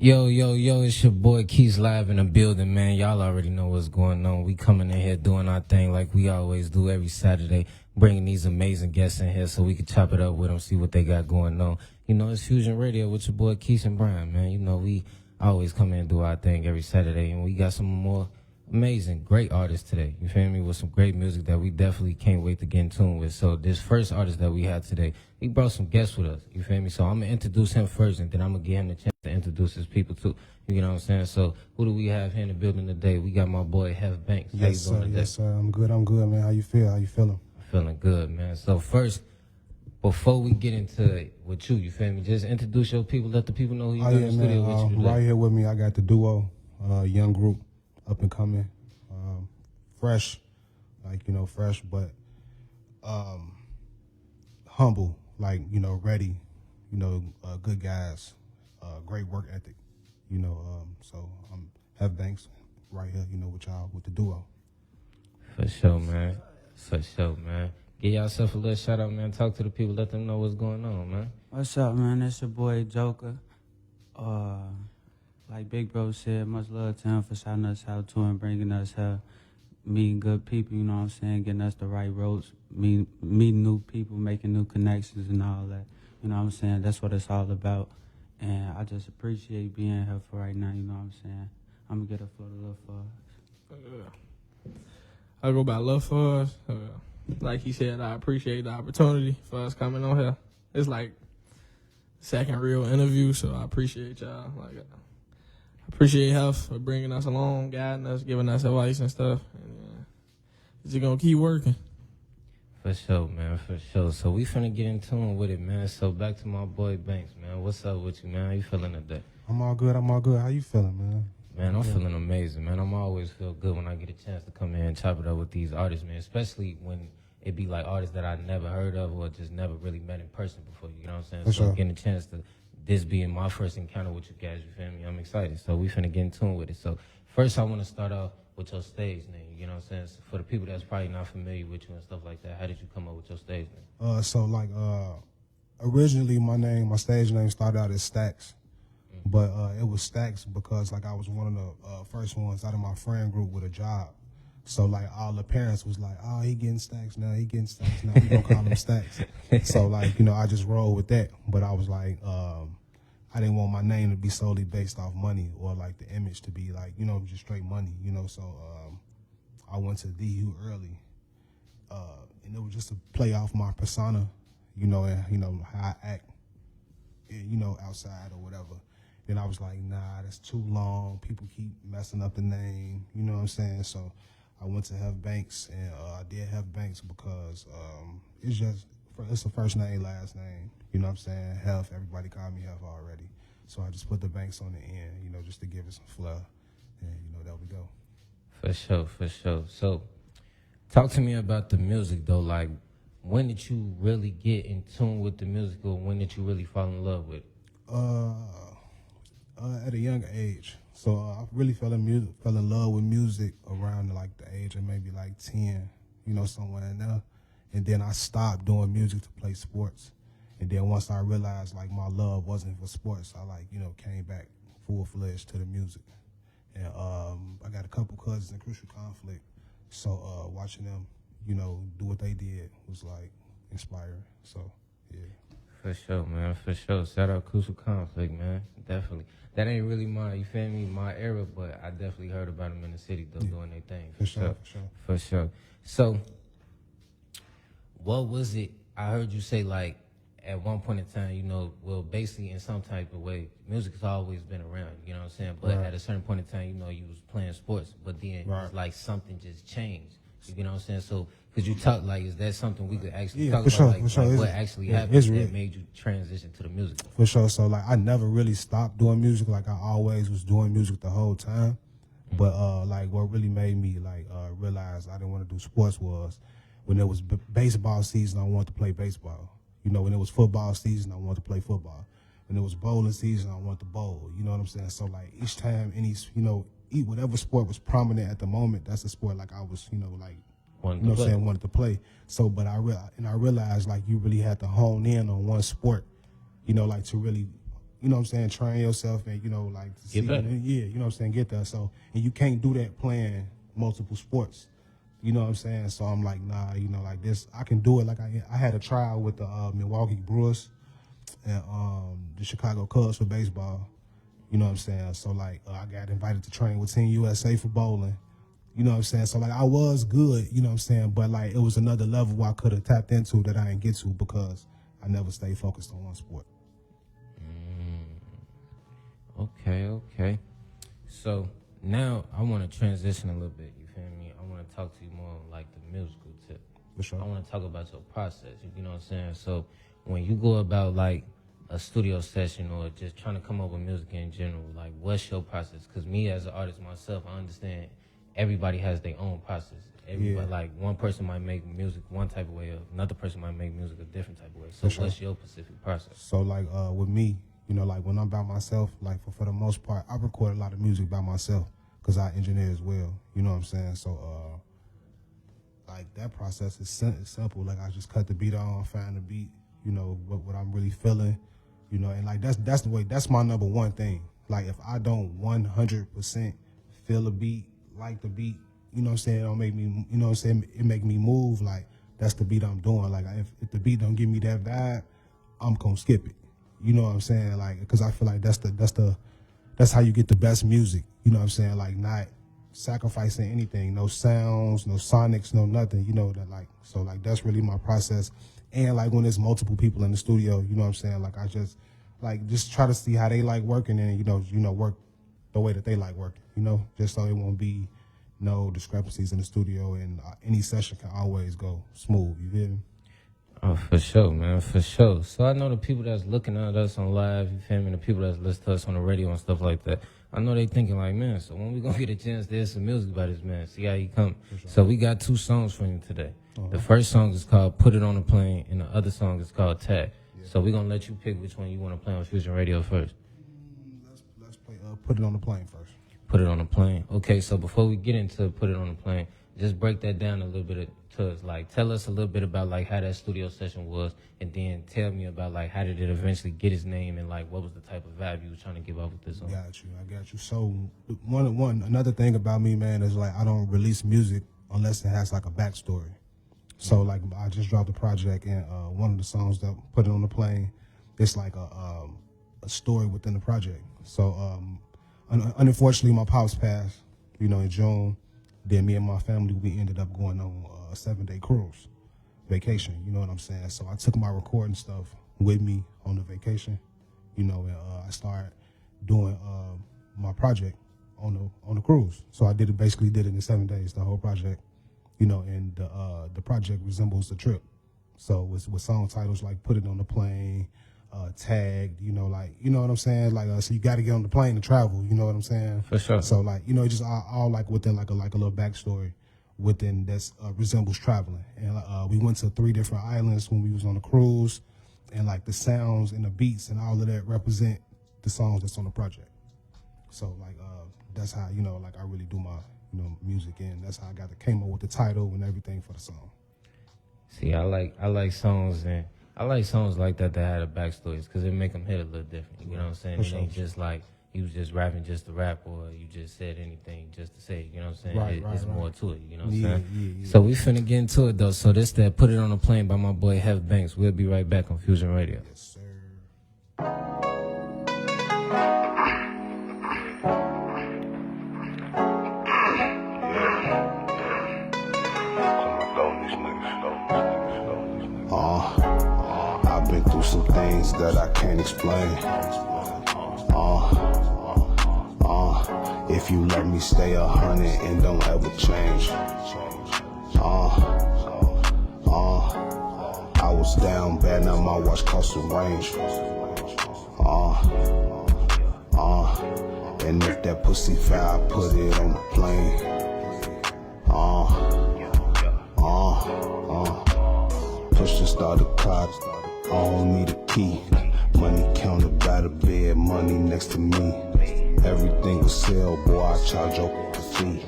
Yo, it's your boy Keys live in the building, man. Y'all already know what's going on. We coming in here doing our thing like we always do every Saturday, bringing these amazing guests in here so we can chop it up with them, see what they got going on. You know, it's Fusion Radio with your boy Keys and Brian, man. You know, we always come in and do our thing every Saturday, and we got some more amazing, great artists today. You feel me? With some great music that we definitely can't wait to get in tune with. So this first artist that we have today, he brought some guests with us. You feel me? So I'm gonna introduce him first, and then I'm gonna give him the chance to introduce his people too. You know what I'm saying? So who do we have here in the building today? We got my boy Heff Banks. How Yes, you doing sir. today? Yes, sir. I'm good, man. How you feel? How you feeling? Feeling good, man. So first, before we get into it with you feel me? Just introduce your people. Let the people know who you got in the studio with you today. Right here with me, I got the duo, young group, up and coming, fresh, fresh, but humble, ready, good guys, great work ethic, so I'm Heff Banks right here, with y'all, with the duo. For sure, man. For sure, man. Give yourself a little shout out, man. Talk to the people. Let them know what's going on, man. What's up, man? It's your boy Joker. Like Big Bro said, much love to him for shouting us out to and bringing us here, meeting good people, you know what I'm saying, getting us the right roads, meeting new people, making new connections and all that. You know what I'm saying? That's what it's all about. And I just appreciate being here for right now, you know what I'm saying? I'm going to get a float of love for us. I go by love for us. Like he said, I appreciate the opportunity for us coming on here. It's like second real interview, so I appreciate y'all. I appreciate Heff for bringing us along, guiding us, giving us advice and stuff. And just gonna keep working. For sure, man. For sure. So we finna get in tune with it, man. So back to my boy Banks, man. What's up with you, man? How you feeling today? I'm all good. How you feeling, man? Man, I'm feeling amazing, man. I'm always feel good when I get a chance to come here and chop it up with these artists, man. Especially when it be like artists that I never heard of or just never really met in person before. You know what I'm saying? For so sure. Getting a chance to this being my first encounter with you guys, you feel me? I'm excited. So we finna get in tune with it. So first I want to start off with your stage name. You know what I'm saying? So for the people that's probably not familiar with you and stuff like that, how did you come up with your stage name? Originally my stage name started out as Stacks. But it was Stacks because I was one of the first ones out of my friend group with a job. So all the parents was like, oh, he getting Stacks now, we gonna call him Stacks. So I just rolled with that. But I was like, I didn't want my name to be solely based off money or the image to be just straight money, so I went to DU early. And it was just to play off my persona, and how I act, outside or whatever. Then I was like, nah, that's too long. People keep messing up the name. You know what I'm saying? So I went to Heff Banks, and I did Heff Banks because it's a first name, last name. You know what I'm saying? Heff, everybody called me Heff already. So I just put the Banks on the end, just to give it some flair. And, there we go. For sure. So talk to me about the music, though. When did you really get in tune with the music, or when did you really fall in love with it? At a young age. So I really fell in love with music around the age of maybe 10, somewhere in there. And then I stopped doing music to play sports. And then once I realized my love wasn't for sports, I came back full-fledged to the music. And I got a couple cousins in Crucial Conflict. So watching them, do what they did was inspiring. So yeah. For sure, man. For sure. Shout out Crucial Conflict, man. Definitely. That ain't really my era, but I definitely heard about them in the city, though, doing their thing. For sure. So, what was it? I heard you say, at one point in time, basically in some type of way, music has always been around, you know what I'm saying? But at a certain point in time, you was playing sports, but then it's like something just changed. You know what I'm saying? So, could you talk, is that something we could actually talk about? What actually happened that made you transition to the music? For sure. So, I never really stopped doing music. I always was doing music the whole time. Mm-hmm. But, what really made me, realize I didn't want to do sports was when it was baseball season, I wanted to play baseball. When it was football season, I wanted to play football. When it was bowling season, I wanted to bowl. You know what I'm saying? So, each time whatever sport was prominent at the moment, that's the sport I was, wanted to play. So, but I realized you really had to hone in on one sport, to really you know what I'm saying, train yourself and, you know, like, to Get better. Yeah, you know what I'm saying, get there. So, and you can't do that playing multiple sports. You know what I'm saying? So I'm like, nah, you know, like this, I can do it. Like I had a trial with the Milwaukee Brewers and the Chicago Cubs for baseball. You know what I'm saying? So like I got invited to train with Team USA for bowling. You know what I'm saying? So like I was good, you know what I'm saying? But like it was another level I could have tapped into that I didn't get to because I never stayed focused on one sport. Okay. So now I want to transition a little bit. You feel me? I want to talk to you more on, like, the musical tip. For sure. I want to talk about your process. You know what I'm saying? So when you go about like a studio session or just trying to come up with music in general, like, what's your process? Because me as an artist myself, I understand everybody has their own process. Everybody, like, one person might make music one type of way, or another person might make music a different type of way. So what's your specific process? So like with me, you know, like when I'm by myself, like for the most part, I record a lot of music by myself because I engineer as well. You know what I'm saying? So like that process is simple. Like I just cut the beat on, find the beat, you know, what I'm really feeling, you know, and like that's the way, that's my number one thing. Like if I don't 100% feel a beat, like the beat, you know what I'm saying, it don't make me, you know what I'm saying, it make me move, like that's the beat I'm doing. Like if the beat don't give me that vibe, I'm gonna skip it. You know what I'm saying? Like, because I feel like that's how you get the best music. You know what I'm saying? Like, not sacrificing anything, no sounds, no sonics, no nothing. You know that, like, so like that's really my process. And like when there's multiple people in the studio, you know what I'm saying? Like I just try to see how they like working and you know work the way that they like working. You know, just so it won't be no discrepancies in the studio and any session can always go smooth. You feel me? Oh, for sure, man, for sure. So I know the people that's looking at us on live, you feel me, the people that's listening to us on the radio and stuff like that, I know they thinking like, man, so when we gonna get a chance to hear some music by this man, see how he come. Sure. So we got 2 songs for you today. The first song is called Put It On The Plane, and the other song is called Tag. Yeah. So we're gonna let you pick which one you want to play on Fusion Radio first. Let's play Put It On The Plane first. Put It On The Plane. Okay, so before we get into Put It On The Plane, just break that down a little bit to us. Like, tell us a little bit about, like, how that studio session was, and then tell me about, like, how did it eventually get its name, and, like, what was the type of vibe you was trying to give off with this song? I got you. So, another thing about me, man, is, like, I don't release music unless it has, like, a backstory. So, like, I just dropped a project, and one of the songs that Put It On The Plane, it's like a story within the project. So, unfortunately, my pops passed, you know, in June. Then me and my family, we ended up going on a 7-day cruise vacation. You know what I'm saying? So I took my recording stuff with me on the vacation, you know, and I started doing my project on the cruise. So I basically did it in 7 days, the whole project, you know, and the project resembles the trip. So with song titles like Put It On The Plane, Tagged, you know, like, you know what I'm saying? Like, so you got to get on the plane to travel, you know what I'm saying? For sure. So, like, you know, it just all like within like a little backstory within that resembles traveling. And we went to 3 different islands when we was on the cruise, and like the sounds and the beats and all of that represent the songs that's on the project. So, like, that's how, you know, like I really do my, you know, music, and that's how I came up with the title and everything for the song. See, I like songs and I like songs like that had a backstories because it make them hit a little different. You know what I'm saying? It ain't just like you was just rapping just to rap, or you just said anything just to say it. You know what I'm saying? It's more to it. You know what I'm saying? Yeah. So we finna get into it though. So this that Put It On The Plane by my boy Heff Banks. We'll be right back on Fusion Radio. Yes, sir. I've been through some things that I can't explain. If you let me stay 100 and don't ever change. I was down bad, now my watch cost some range. And if that pussy foul, I put it on the plane. Push to start the clock, I don't need a key. Money counted by the bed, money next to me. Everything was sell, boy, I charge up the fee.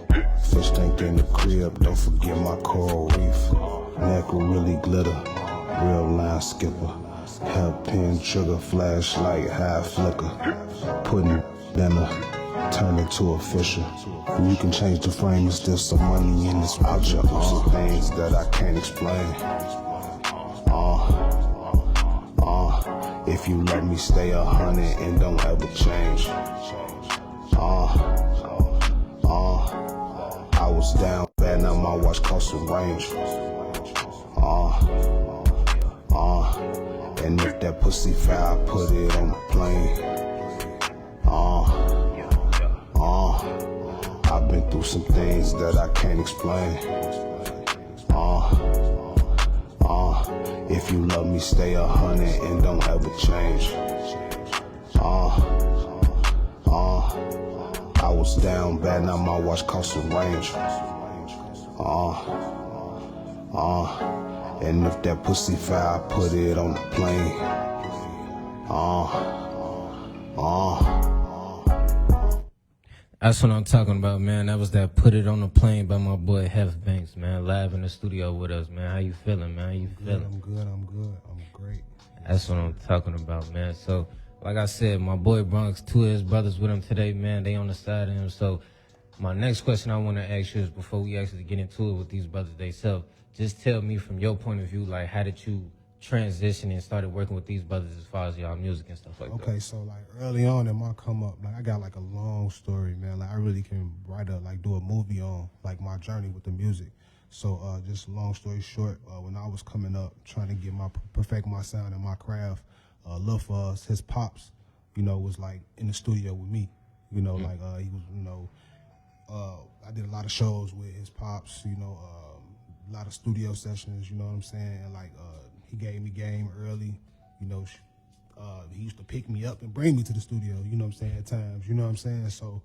Fish tank in the crib, don't forget my coral reef. Neck will really glitter, real line skipper. Help pin trigger flashlight, half flicker. Putting dinner, turn it to official. You can change the frame, it's still some money in this picture. Some things that I can't explain. If you let me stay 100 and don't ever change. I was down bad, now my watch cost some range. And if that pussy foul, I put it on the plane. I've been through some things that I can't explain. If you love me, stay 100 and don't ever change. I was down bad, now my watch cost some range. And if that pussy foul, I put it on the plane. That's what I'm talking about, man. That was that Put It on the Plane by my boy Heff Banks, man. Live in the studio with us, man. How you feeling, man? How you feeling? I'm good. I'm great. That's what I'm talking about, man. So, like I said, my boy Bronx, two of his brothers with him today, man. They on the side of him. So, my next question I want to ask you is, before we actually get into it with these brothers themselves, just tell me from your point of view, like, how did you transition and started working with these brothers as far as y'all music and stuff like that? Okay, so like early on in my come up, like I got like a long story, man. Like I really can do a movie on like my journey with the music. So just long story short, when I was coming up trying to perfect my sound and my craft, Lil Fuzz, his pops, was like in the studio with me. He was, I did a lot of shows with his pops, a lot of studio sessions, you know what I'm saying? And like he gave me game early, he used to pick me up and bring me to the studio, you know what I'm saying, at times, you know what I'm saying? So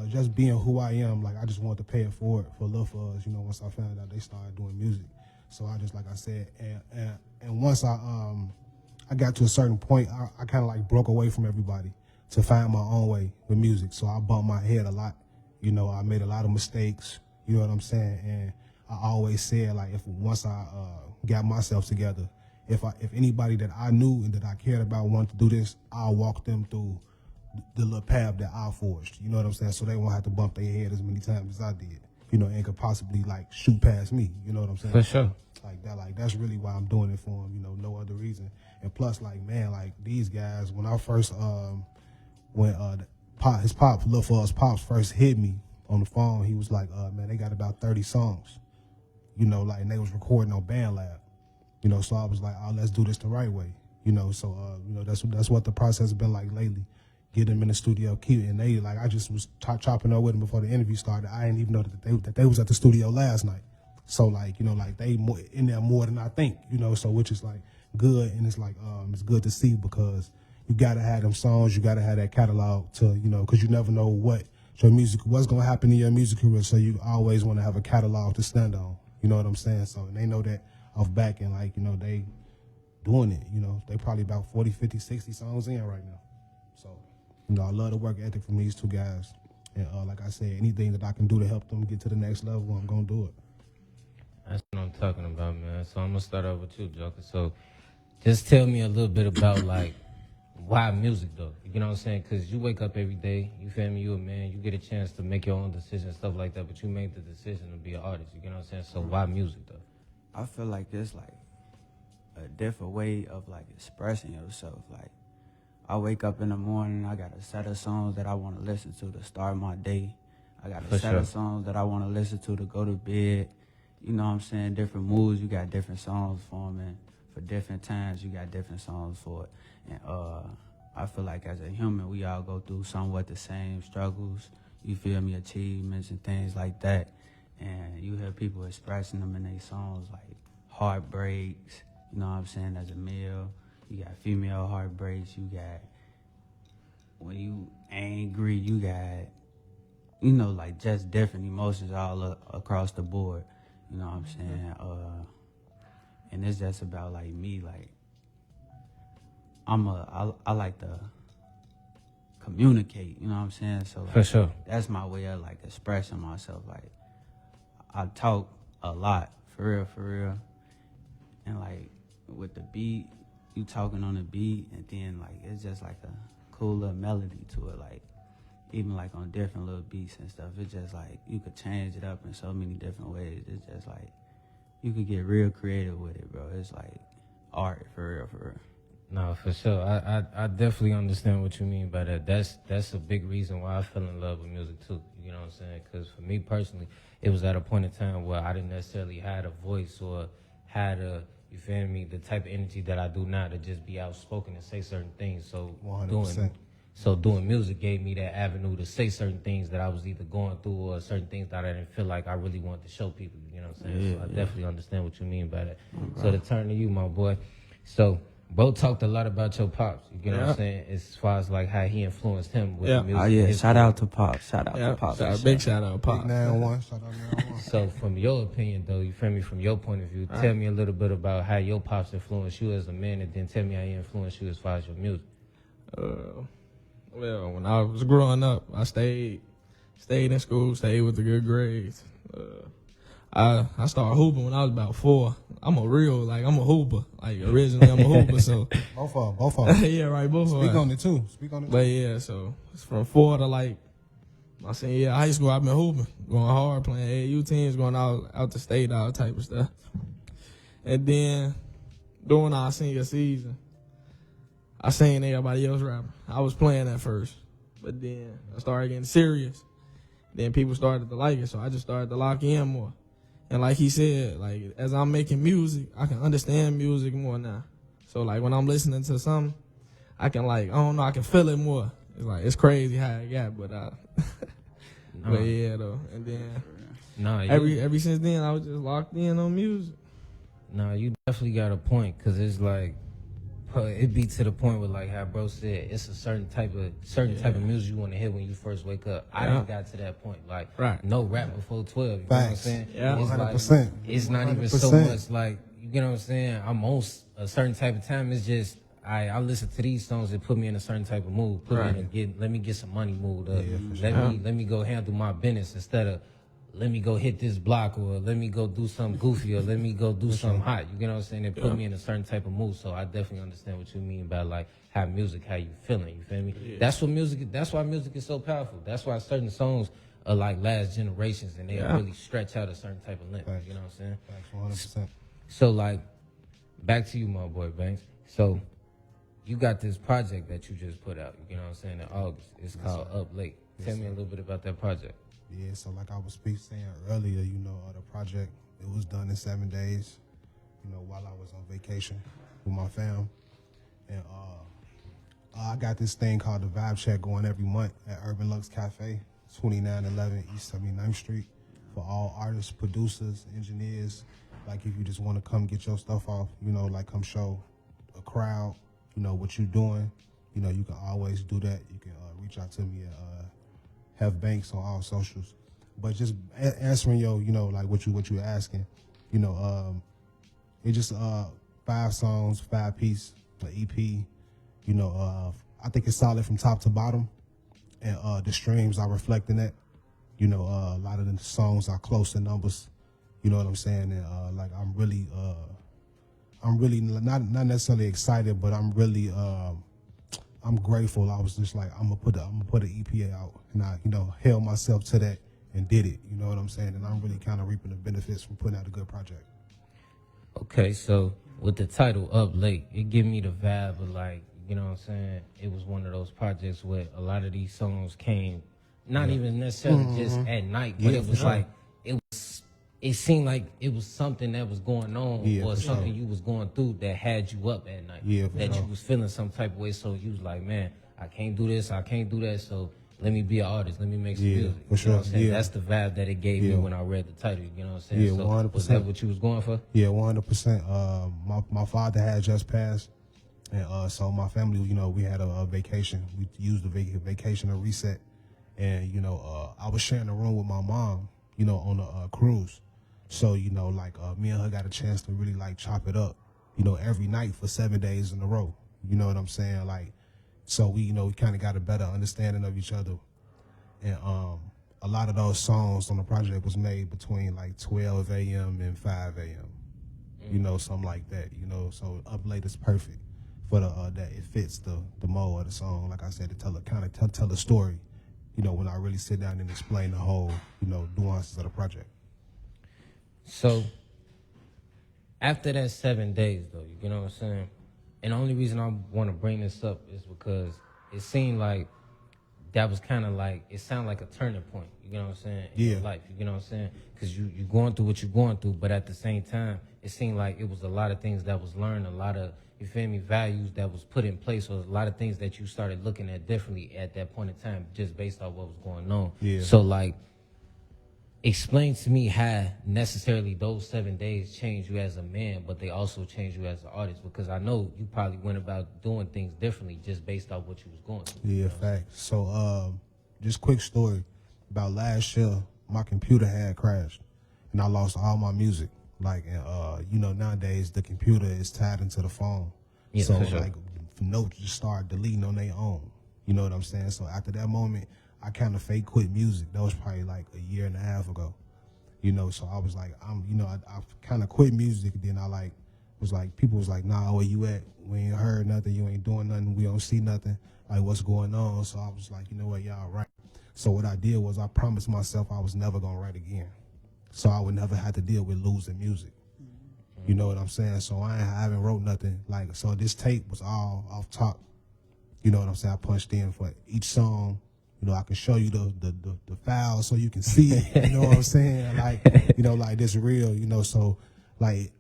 just being who I am, like I just wanted to pay it forward for Lil Fuzz, once I found out they started doing music. So I just, like I said, and once I got to a certain point, I kind of like broke away from everybody to find my own way with music. So I bumped my head a lot, I made a lot of mistakes, you know what I'm saying? And I always said, like, once I got myself together, if anybody that I knew and that I cared about wanted to do this, I'll walk them through the little path that I forged. You know what I'm saying? So they won't have to bump their head as many times as I did. And could possibly like shoot past me. You know what I'm saying? For sure. Like that. Like that's really why I'm doing it for them. No other reason. And plus, like man, like these guys, when I first his pop, Lil Fuzz pops first hit me on the phone, he was like, man, they got about 30 songs. Like, and they was recording on BandLab. So I was like, oh, let's do this the right way. So that's what the process has been like lately. Get them in the studio, and they like I just was chopping up with them before the interview started. I didn't even know that they was at the studio last night. So like like they in there more than I think. So which is like good, and it's like it's good to see because you gotta have them songs, you gotta have that catalog to because you never know what's gonna happen in your music career. So you always want to have a catalog to stand on. You know what I'm saying? So and they know that off back and like they doing it. They probably about 40, 50, 60 songs in right now. So. I love the work ethic from these two guys. And like I said, anything that I can do to help them get to the next level, I'm going to do it. That's what I'm talking about, man. So I'm going to start off with you, Joker. So just tell me a little bit about, like, why music, though? You know what I'm saying? Because you wake up every day, you feel me, you a man, you get a chance to make your own decisions, stuff like that, but you made the decision to be an artist. You know what I'm saying? So why music, though? I feel like it's like a different way of like expressing yourself. Like, I wake up in the morning, I got a set of songs that I want to listen to start my day. I got a set of songs that I want to listen to go to bed. You know what I'm saying? Different moods, you got different songs for me. For different times, you got different songs for it. And I feel like as a human, we all go through somewhat the same struggles, you feel me, achievements and things like that. And you hear people expressing them in their songs, like heartbreaks, you know what I'm saying, as a male. You got female heartbreaks, you got when you angry, you got, like just different emotions all across the board. You know what I'm saying? And it's just about like me, like I like to communicate, you know what I'm saying? So like, For sure. That's my way of like expressing myself. Like I talk a lot, for real. And like with the beat, you talking on a beat, and then like it's just like a cool little melody to it. Like even like on different little beats and stuff, it's just like you could change it up in so many different ways. It's just like you could get real creative with it, bro. It's like art for real, for real. No, for sure. I definitely understand what you mean by that. That's a big reason why I fell in love with music too. You know what I'm saying? Because for me personally, it was at a point in time where I didn't necessarily had a voice or had a, you feel me, the type of energy that I do now to just be outspoken and say certain things. So 100%. doing music gave me that avenue to say certain things that I was either going through or certain things that I didn't feel like I really wanted to show people. You know what I'm saying? So I definitely understand what you mean by that. So to turn to you, my boy. So bro talked a lot about your pops. You know what I'm saying? As far as like how he influenced him with the music. Oh yeah, shout out to Pops. Shout out to Pops. Big shout out, Pop. Big 9-1. Shout out 9-1. So from your opinion though, you feel me, from your point of view, tell me a little bit about how your pops influenced you as a man, and then tell me how he influenced you as far as your music. Well, when I was growing up, I stayed in school, stayed with the good grades. I started hooping when I was about 4. I'm a hooper. Like originally I'm a hooper, so Both of them. yeah, right, both of Speak us. on it too. Speak on it. But yeah, so it's from 4 to like my senior year of high school. I've been hooping, going hard, playing AAU teams, going out to state, all type of stuff. And then during our senior season, I seen everybody else rapping. I was playing at first, but then I started getting serious. Then people started to like it, so I just started to lock in more. And like he said, like as I'm making music, I can understand music more now. So like when I'm listening to something, I can like, I don't know, I can feel it more. It's like, it's crazy how it got, but but yeah though. And then ever since then, I was just locked in on music. No, you definitely got a point, because it's like, it be to the point where like how bro said, it's a certain type of music you want to hear when you first wake up. I didn't got to that point. Like no rap before 12. You know what I'm saying? Yeah, it's 100%. Like, it's not even so much like, you know what I'm saying? I'm on a certain type of time. It's just I listen to these songs that put me in a certain type of mood. Let me get some money moved up. Let me go handle my business instead of let me go hit this block, or let me go do something goofy, or let me go do something hot. You get what I'm saying? It put me in a certain type of mood. So I definitely understand what you mean by like how you feeling. You feel me? Yeah. That's why music is so powerful. That's why certain songs are like last generations, and they really stretch out a certain type of length. You know what I'm saying? 100%. So like, back to you, my boy Banks. So you got this project that you just put out, you know what I'm saying, in August. It's called Up Late. Tell me a little bit about that project. Yeah, so like I was saying earlier, you know, the project, it was done in 7 days, you know, while I was on vacation with my fam. And I got this thing called the Vibe Check going every month at Urban Lux Cafe, 2911 East 79th Street, for all artists, producers, engineers. Like if you just want to come get your stuff off, you know, like come show a crowd, you know, what you're doing, you know, you can always do that. You can reach out to me at Heff Banks on all socials. But just answering your, you know, like what you asking, you know, it just 5 songs, 5-piece, an EP, you know, I think it's solid from top to bottom, and the streams are reflecting that. You know, a lot of the songs are close in numbers, you know what I'm saying? And like I'm really not necessarily excited, but I'm really I'm grateful. I was just like, I'm gonna put an EP out, and I, you know, held myself to that and did it. You know what I'm saying? And I'm really kind of reaping the benefits from putting out a good project. Okay, so with the title Up Late, it give me the vibe of like, you know what I'm saying, it was one of those projects where a lot of these songs came, not even necessarily just at night, but it was like, it seemed like it was something that was going on, or something you was going through that had you up at night. That you was feeling some type of way, so you was like, man, I can't do this, I can't do that, so let me be an artist, let me make some music. For sure. You know what I'm saying? That's the vibe that it gave me when I read the title, you know what I'm saying? Yeah, so 100%. Was that what you was going for? Yeah, 100%. My father had just passed, and so my family, you know, we had a vacation. We used the vacation to reset, and you know, I was sharing a room with my mom, you know, on a cruise. So, you know, like me and her got a chance to really like chop it up, you know, every night for 7 days in a row. You know what I'm saying? Like, so we, you know, we kind of got a better understanding of each other. And a lot of those songs on the project was made between like 12 a.m. and 5 a.m. You know, something like that, you know. So Up Late is perfect. for the that it fits the mode of the song. Like I said, to tell the story. You know, when I really sit down and explain the whole, you know, nuances of the project. So after that 7 days, though, you know what I'm saying? And the only reason I want to bring this up is because it seemed like that was kind of like, it sounded like a turning point, you know what I'm saying, in your life, you know what I'm saying? Because you're going through what you're going through, but at the same time, it seemed like it was a lot of things that was learned, a lot of, you feel me, values that was put in place, or a lot of things that you started looking at differently at that point in time, just based off what was going on. Yeah. So, like, explain to me how necessarily those 7 days changed you as a man, but they also changed you as an artist, because I know you probably went about doing things differently just based off what you was going through. Yeah, facts. So, just quick story. About last year, my computer had crashed, and I lost all my music. Like, you know, nowadays the computer is tied into the phone. Yeah, so, for sure. like, notes just start deleting on their own. You know what I'm saying? So after that moment, I kind of fake quit music. That was probably like a year and a half ago. You know, so I was like, I kind of quit music. And then I was like, people was like, nah, where you at? We ain't heard nothing. You ain't doing nothing. We don't see nothing. Like, what's going on? So I was like, you know what, y'all right. So what I did was I promised myself I was never going to write again. So I would never have to deal with losing music. You know what I'm saying? So I haven't wrote nothing. Like, so this tape was all off top. You know what I'm saying? I punched in for each song. You know, I can show you the file so you can see it. You know what I'm saying? Like, you know, like this real, you know, so like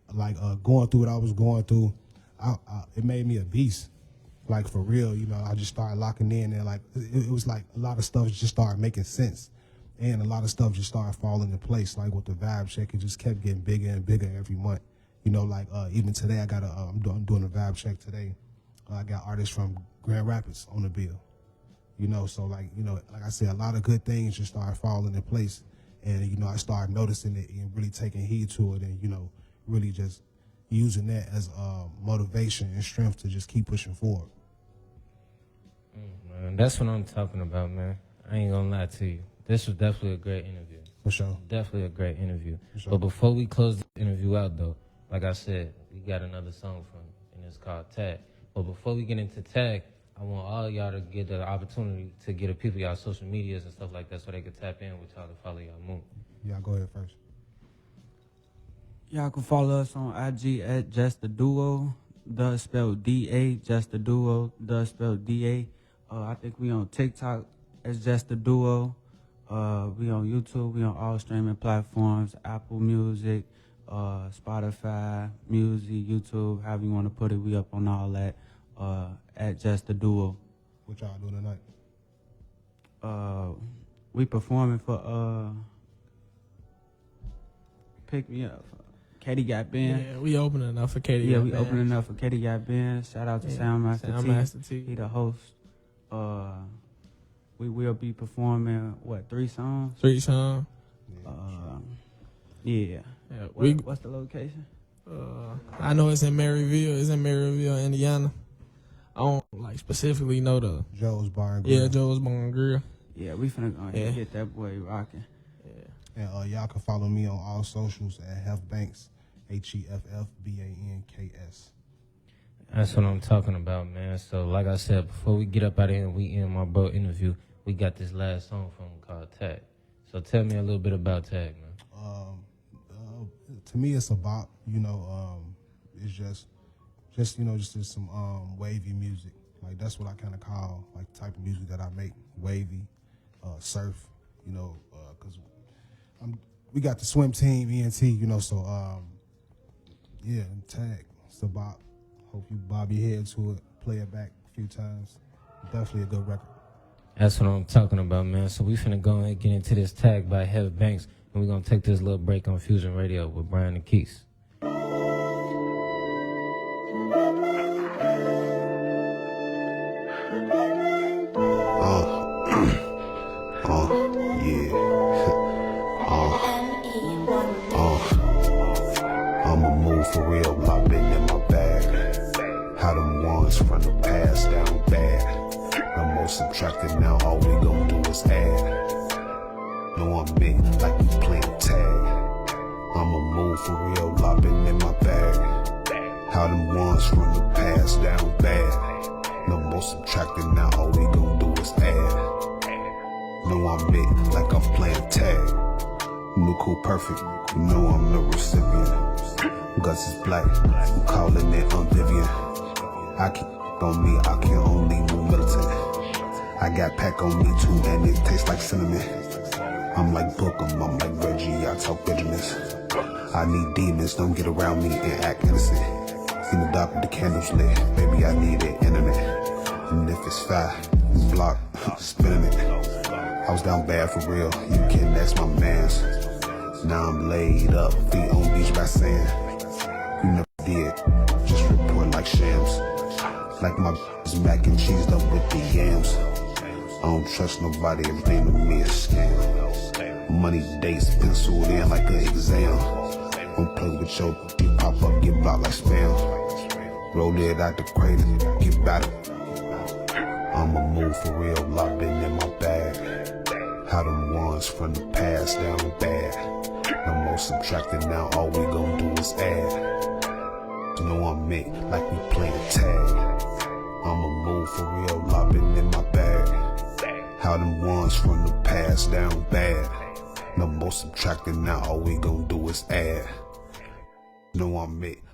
going through what I was going through, it made me a beast. Like, for real, you know, I just started locking in, and like, it was like a lot of stuff just started making sense. And a lot of stuff just started falling in place. Like with the vibe check, it just kept getting bigger and bigger every month. You know, like even today, I'm doing a vibe check today. I got artists from Grand Rapids on the bill. You know, so like, you know, like I said, a lot of good things just started falling in place. And, you know, I started noticing it and really taking heed to it, and, you know, really just using that as motivation and strength to just keep pushing forward. Man, that's what I'm talking about, man. I ain't gonna lie to you. This was definitely a great interview. For sure. Definitely a great interview. For sure. But before we close the interview out, though, like I said, we got another song from you, and it's called Tag. But before we get into Tag, I want all y'all to get the opportunity to get the people y'all social medias and stuff like that, so they can tap in with y'all to follow y'all move. Yeah, go ahead first. Y'all can follow us on IG at Just the Duo, the spelled D-A, Just the Duo, the spelled D-A. I think we on TikTok as Just the Duo. We on YouTube. We on all streaming platforms, Apple Music, Spotify, Music, YouTube, however you want to put it. We up on all that at Just the Duo. What y'all doing tonight? We performing for Pick Me Up. Katie Got Band. Yeah, we opening up for Katie. Yeah, we opening up for Katie Got Band. Shout out to Soundmaster T. T. He the host. We will be performing, 3 songs? 3 songs. Yeah. Yeah, What's the location? I know it's in Maryville. It's in Maryville, Indiana. I don't specifically know the Joe's Bar and Grill. Yeah, Joe's Bar and Grill. Yeah, we finna go ahead and get that boy rocking. And y'all can follow me on all socials at Heff Banks, HEFFBANKS. That's what I'm talking about, man. So, like I said, before we get up out of here and we end my bro interview, we got this last song from him called Tag. So tell me a little bit about Tag, man. To me, it's a bop. You know, it's just some wavy music. Like, that's what I kind of call like the type of music that I make, wavy, surf. You know, because we got the swim team, ENT. You know, so yeah, Tag. It's a bop. Hope you bob your head to it, play it back a few times. Definitely a good record. That's what I'm talking about, man. So we finna go and get into this Tag by Heff Banks, and we're gonna take this little break on Fusion Radio with Brian and Keith. I'ma move for real, I've been in my bag. How them ones from the past down bad. I'm more subtracted now, all we gon' do is add. No, I'm big like we playing tag. I'ma move for real, I've been in my bag. How them ones from the past down bad. No more subtracting, now all we gon' do is add. Know I'm it like I'm playing tag. New cool perfect, you know I'm the recipient. Gus is black, I'm calling it Vivian. I keep on me, I can only move militant. I got pack on me too, and it tastes like cinnamon. I'm like Bookham, I'm like Reggie, I talk Benjamins. I need demons, don't get around me and act innocent. In the dark with the candles lit, baby I need it, internet. And if it's fire, block, spinning it. I was down bad for real, you can ask my mans. Now I'm laid up, feet on beach by sand. You never did, just report like shams. Like my is mac and cheese up with the yams. I don't trust nobody, everything to me is scam. Money dates penciled in like an exam. Don't play with your you pop up, get blocked like spam. Roll it out the crate, get battered. I'ma move for real, I've been in my bag. How them ones from the past down bad. No more subtracting, now all we gon' do is add. Know I'm it like we playing tag. I'ma move for real, I've been in my bag. How them ones from the past down bad. No more subtracting, now all we gon' do is add. Know I'm it